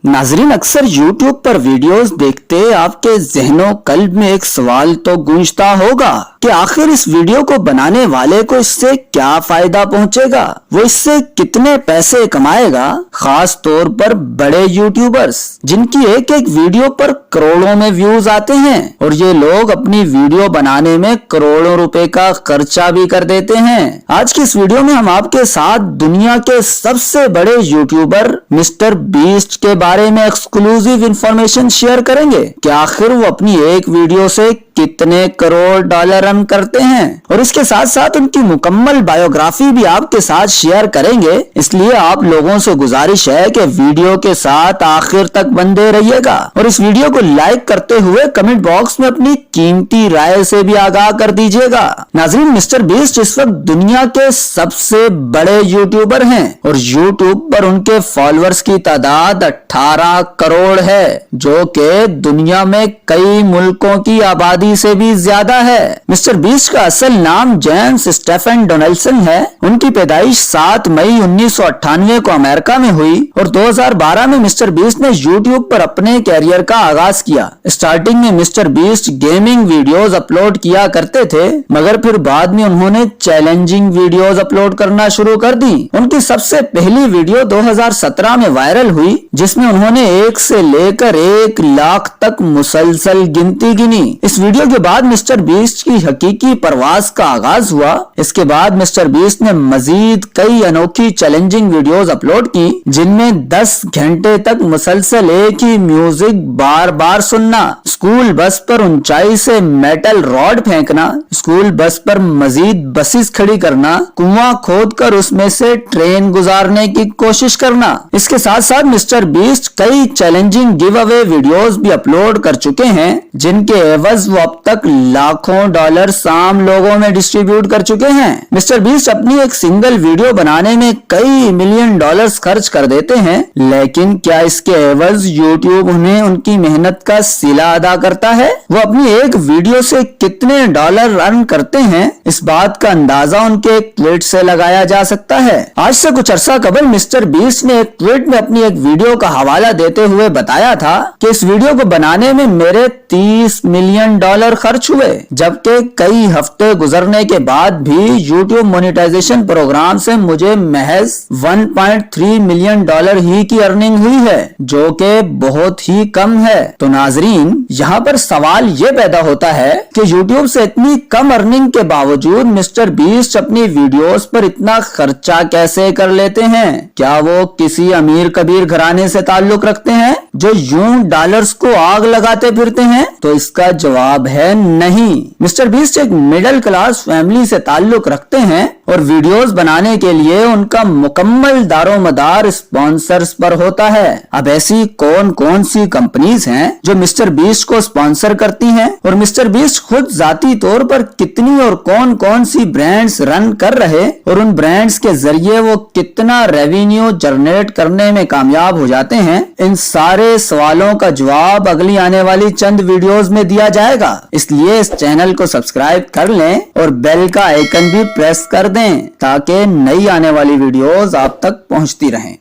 नाजरीन, अक्सर YouTube पर वीडियोस देखते आपके ज़हनो कल्ब में एक सवाल तो गूंजता होगा कि आखिर इस वीडियो को बनाने वाले को इससे क्या फायदा पहुंचेगा, वो इससे कितने पैसे कमाएगा। खास तौर पर बड़े यूट्यूबर्स जिनकी एक एक वीडियो पर करोड़ों में व्यूज आते हैं और ये लोग अपनी वीडियो बनाने में करोड़ों रुपए का खर्चा भी कर देते हैं। आज की इस वीडियो में हम आपके साथ दुनिया के सबसे बड़े यूट्यूबर मिस्टर बीस्ट के बारे में एक्सक्लूसिव इंफॉर्मेशन शेयर करेंगे कि आखिर वो अपनी एक वीडियो से कितने करोड़ डॉलर अर्न करते हैं और इसके साथ साथ उनकी मुकम्मल बायोग्राफी भी आपके साथ शेयर करेंगे। इसलिए आप लोगों से गुजारिश है कि वीडियो के साथ आखिर तक बंधे रहिएगा और इस वीडियो को लाइक करते हुए कमेंट बॉक्स में अपनी कीमती राय से भी आगाह कर दीजिएगा। नाज़रीन, मिस्टर बीस्ट इस वक्त दुनिया के सबसे बड़े यूट्यूबर हैं और यूट्यूब पर उनके फॉलोअर्स की तादाद 18 करोड़ है, जो कि दुनिया में कई मुल्कों की आबादी से भी ज्यादा है। मिस्टर बीस्ट का असल नाम जेम्स स्टेफन डोनाल्डसन है। उनकी पैदाइश 7 मई 1998 को अमेरिका में हुई और 2012 में मिस्टर बीस्ट ने यूट्यूब पर अपने कैरियर का आगाज किया। स्टार्टिंग में mister beast gaming videos upload किया करते थे, मगर फिर बाद में उन्होंने चैलेंजिंग वीडियोस अपलोड करना शुरू कर दी। उनकी सबसे पहली वीडियो 2017 में वायरल हुई, जिसमें उन्होंने 1 से लेकर 1 लाख तक मुसलसल गिनती गिनी। इस वीडियो के बाद मिस्टर बीस्ट की हकीकी परवाज का आगाज हुआ। इसके बाद मिस्टर बीस्ट ने मजीद कई अनोखी चैलेंजिंग वीडियोस अपलोड की, जिनमें 10 घंटे तक मुसलसल एक ही म्यूजिक बार बार सुनना, स्कूल बस पर ऊंचाई से मेटल रॉड फेंकना, स्कूल बस पर मजीद बसेस खड़ी करना, कुआं खोदकर उसमें से ट्रेन गुजारने की कोशिश करना। इसके साथ साथ मिस्टर बीस्ट कई चैलेंजिंग गिव अवे वीडियोस भी अपलोड कर चुके हैं, जिनके एवज वो अब तक लाखों डॉलर आम लोगों में डिस्ट्रीब्यूट कर चुके हैं। मिस्टर बीस्ट अपनी एक सिंगल वीडियो बनाने में कई मिलियन डॉलर्स खर्च कर देते हैं, लेकिन क्या इसके एवज यूट्यूब उन्हें उनकी मेहनत का सिला अदा करता है? वो अपनी एक वीडियो से कितने डॉलर अर्न करते हैं, इस बात का अंदाजा उनके एक ट्वीट से लगाया जा सकता है। आज से कुछ अरसा कबल मिस्टर बीस्ट ने एक ट्वीट में अपनी एक वीडियो का हवाला देते हुए बताया था कि इस वीडियो को बनाने में मेरे 30 मिलियन डॉलर खर्च हुए, जबकि कई हफ्ते गुजरने के बाद भी यूट्यूब मोनेटाइजेशन प्रोग्राम से मुझे महज 1.3 मिलियन डॉलर ही की अर्निंग हुई है, जो कि बहुत ही कम है। तो नाजरीन, यहाँ पर सवाल ये पैदा होता है कि यूट्यूब से इतनी कम अर्निंग के बावजूद मिस्टर बीस्ट अपनी वीडियोस पर इतना खर्चा कैसे कर लेते हैं? क्या वो किसी अमीर कबीर घराने से ताल्लुक रखते हैं जो यूं डॉलर्स को आग लगाते फिरते हैं? तो इसका जवाब है नहीं। मिस्टर बीस्ट एक मिडिल क्लास फैमिली से ताल्लुक रखते हैं और वीडियोस बनाने के लिए उनका मुकम्मल दारोमदार स्पॉन्सर्स पर होता है। अब ऐसी कौन कौन सी कंपनीज हैं जो मिस्टर बीस्ट को स्पॉन्सर करती हैं और मिस्टर बीस्ट खुद जाती तौर पर कितनी और कौन कौन सी ब्रांड्स रन कर रहे और उन ब्रांड्स के जरिए वो कितना रेवेन्यू जनरेट करने में कामयाब हो जाते हैं, इन सारे सवालों का जवाब अगली आने वाली चंद वीडियोस में दिया जाएगा। इसलिए इस चैनल को सब्सक्राइब कर लें और बेल का आइकन भी प्रेस कर दें ताकि नई आने वाली वीडियोस आप तक पहुंचती रहें।